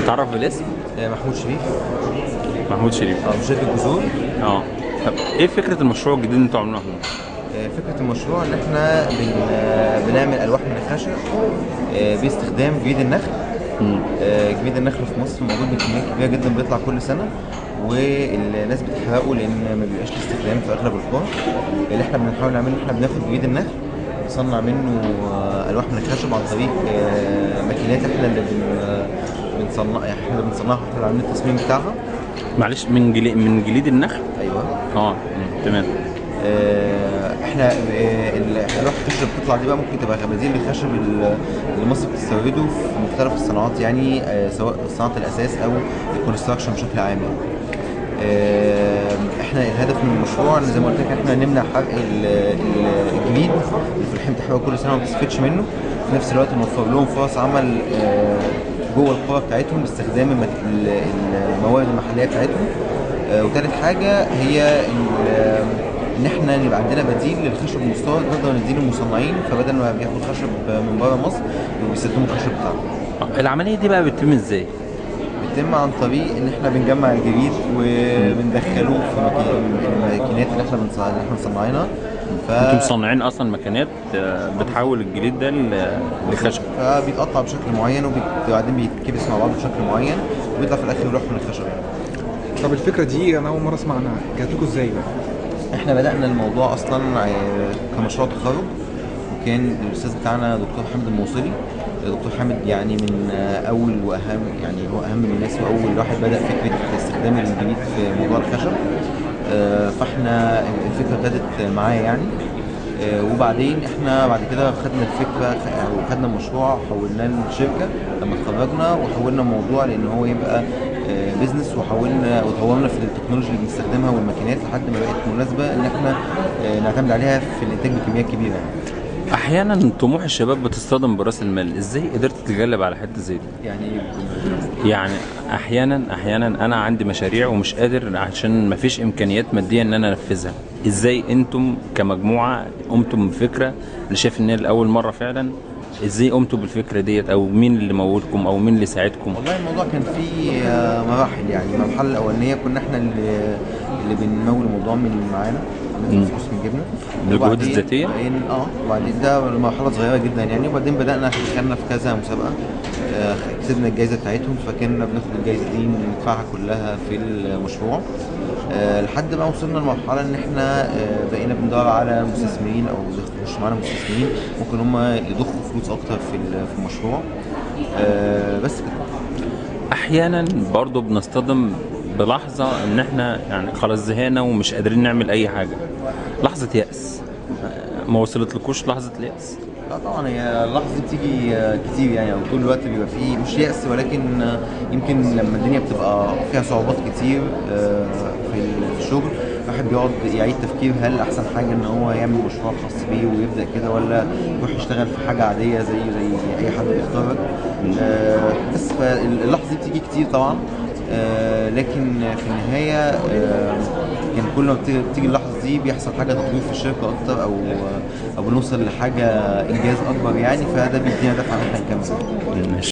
تعرف بالاسم؟ محمود شريف. محمود شريف. من شركة جذور. اه. طب ايه فكرة المشروع الجديد اللي انتوا عاملينه هنا؟ فكرة المشروع إن إحنا بنعمل ألواح من الخشب باستخدام جريد النخل. جريد النخل في مصر موجود بكميات كبيرة جدا، بيطلع كل سنة والناس بتحرقه لأن ما بيبقاش له استخدام في أغلب القرى. اللي إحنا بنحاول نعمله إن إحنا بناخد جريد النخل نصنع منه ألواح من الخشب عن طريق ماكينات إحنا اللي بنصنع، يعني إحنا اللي بنصنعها، إحنا اللي عاملين التصميم بتاعها. معلش، من جليد النخل؟ أيوه. تمام. احنا الالواح الخشب اللي بتطلع دي بقى ممكن تبقى بديل للخشب اللي مصر بتستورده في مختلف الصناعات، يعني سواء صناعه الاساس او الكونستراكشن بشكل عام. احنا الهدف من المشروع ان زي ما قلت لك احنا نمنع حرق الجليد اللي في الحين بتحرقه كل سنه وما بتستفدش منه، في نفس الوقت نوفر لهم فرص عمل جوه القرى بتاعتهم باستخدام الموارد المحليه بتاعتهم. وثالث حاجه هي ان احنا يبقى عندنا بديل للخشب المستورد نقدر نديه للمصنعين، فبدل ما بياخدوا خشب من بره مصر يبقوا بيستخدموا الخشب بتاعهم. العملية دي بقى بتتم ازاي؟ بتتم عن طريق ان احنا بنجمع الجريد وبندخله في الماكينات اللي احنا مصنعينها. انتوا مصنعين اصلا ماكينات بتحول الجليد ده لخشب؟ فبيتقطع بشكل معين وبعدين بيتكبس مع بعض بشكل معين وبيطلع في الاخر لوح من الخشب. طب الفكره دي انا اول مره اسمع عنها، جات لكم ازاي بقى؟ احنا بدأنا الموضوع اصلا كمشروع تخرج، وكان الاستاذ بتاعنا دكتور حامد الموصلي. دكتور حامد يعني من اول واهم، يعني هو اهم الناس واول واحد بدأ فكرة استخدام الجليد في موضوع الخشب. فاحنا الفكرة ابتدت معايا يعني. وبعدين احنا بعد كده خدنا الفكرة وخدنا المشروع حولناه لشركة لما اتخرجنا، وحولنا الموضوع لان هو يبقى بيزنس، وطورنا في التكنولوجيا اللي بنستخدمها والماكينات لحد ما بقت مناسبه ان احنا نعتمد عليها في الانتاج بكميات كبيره. احيانا طموح الشباب بتصطدم براس المال، ازاي قدرت تتغلب على حته زي دي؟ يعني احيانا انا عندي مشاريع ومش قادر عشان مفيش امكانيات ماديه ان انا انفذها. ازاي انتم كمجموعه قمتم بفكره اللي شايف ان هي لاول مره فعلا؟ ازاي قمتوا بالفكره ديت، او مين اللي موتكم او مين اللي ساعدكم؟ والله الموضوع كان فيه مراحل، يعني المرحله الاولانيه كنا احنا اللي بنمول الموضوع من معانا، فلوس من جيبنا، من الجهود الذاتيه. وبعدين ده مرحله صغيره جدا يعني، وبعدين بدانا دخلنا في كذا مسابقه، كسبنا الجائزه بتاعتهم، فكنا بناخد الجائزه دي ندفعها كلها في المشروع لحد ما وصلنا لمرحله ان احنا بقينا بندور على مستثمرين او يخش معانا مستثمرين ممكن هم يضخوا فلوس اكتر في المشروع. بس كده. احيانا برضو بنصطدم بلحظه ان احنا يعني خلاص زهقنا ومش قادرين نعمل اي حاجه، لحظه يأس. ما وصلتلكوش لحظه اليأس؟ لا طبعا، هي اللحظه دي بتيجي كتير يعني، او طول الوقت بيبقى فيه مش يأس، ولكن يمكن لما الدنيا بتبقى فيها صعوبات كتير في الشغل الواحد بيقعد يعيد تفكير هل احسن حاجه ان هو يعمل مشروع خاص بيه ويبدا كده، ولا يروح يشتغل في حاجه عاديه زي اي حد بيتخرج. بس فاللحظه دي بتيجي كتير طبعا، لكن في النهايه كان كل ما بتيجي اللحظه دي بيحصل حاجه تطوير في الشركه اكتر، او بنوصل لحاجه انجاز اكبر يعني، فده بيدينا دفعه ان احنا نكمل.